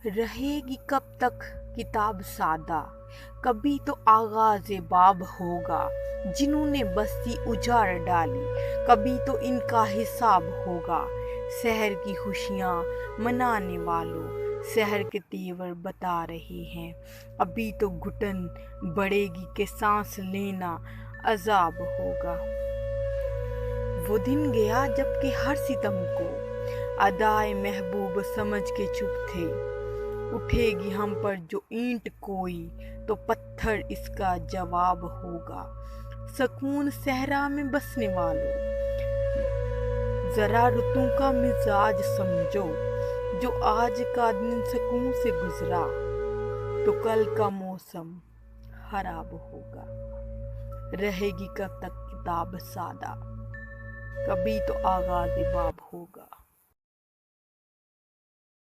रहेगी कब तक किताब सादा, कभी तो आगाज़े बाब होगा। जिन्होंने बस्ती उजाड़ डाली, कभी तो इनका हिसाब होगा। शहर की खुशियाँ मनाने वालों, शहर के तेवर बता रहे हैं। अभी तो घुटन बढ़ेगी कि सांस लेना अजाब होगा। वो दिन गया जबकि हर सितम को अदाए महबूब समझ के चुप थे। उठेगी हम पर जो ईंट कोई, तो पत्थर इसका जवाब होगा। सकून सहरा में बसने वालों, जरा रुतों का मिजाज समझो। जो आज का दिन सुकून से गुजरा, तो कल का मौसम खराब होगा। रहेगी कब तक किताब सादा, कभी तो आगाज़ बाब होगा।